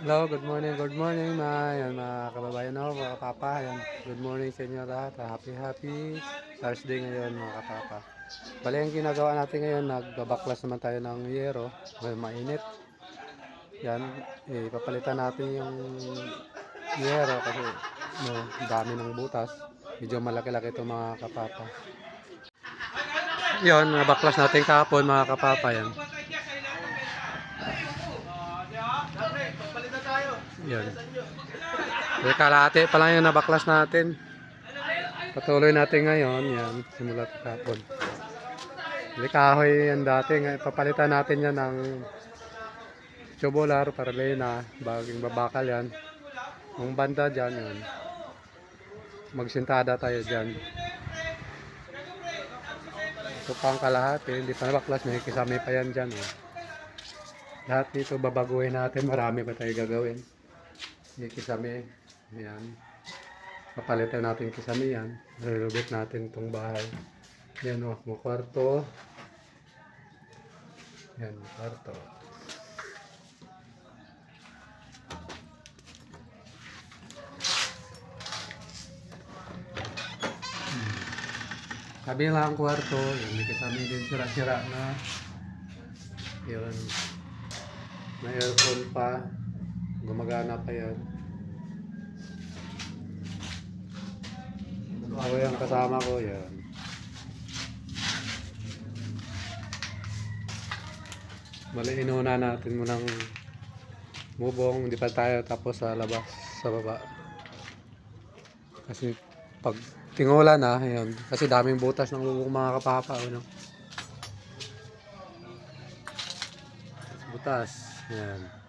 Hello, good morning mga kababayan ako, mga kapapa. Yan, good morning sa inyo lahat. Happy Thursday ngayon mga kapapa. Bali ang ginagawa natin ngayon, nagbabaklas naman tayo ng yero. Well, mainit. Yan, papalitan natin yung yero kasi dami ng butas. Medyo malaki-laki ito mga kapapa. Yan, nabaklas natin kahapon mga kapapa yan. Yan. Kalahati pa lang yung nabaklas natin. Patuloy natin ngayon. Yan. Simulat kahapon. Kahoy yan dati. Papalitan natin yan ng tubular para na baging babakal yan. Ang banda dyan yan. Magsintada tayo dyan. Ito pang kalahati. Hindi pa nabaklas. May kisame pa yan dyan. Lahat dito babaguhin natin. Marami pa tayo gagawin. May kisame. Ayan. Papalitan natin kisame yan. Relubit natin itong bahay. Yan o. Kwarto. Yan. Kwarto. Kabilang kwarto. Yan. May kisame din sira-sira na. Yun. May aircon pa. Gumagana pa yan. Ako yung kasama ko yan. Mali inuna natin munang bubong. Hindi pa tayo tapos sa labas, sa baba. Kasi pag tingulan na, yan. Kasi daming butas ng bubong mga kapapa. Ano? Butas. Yan.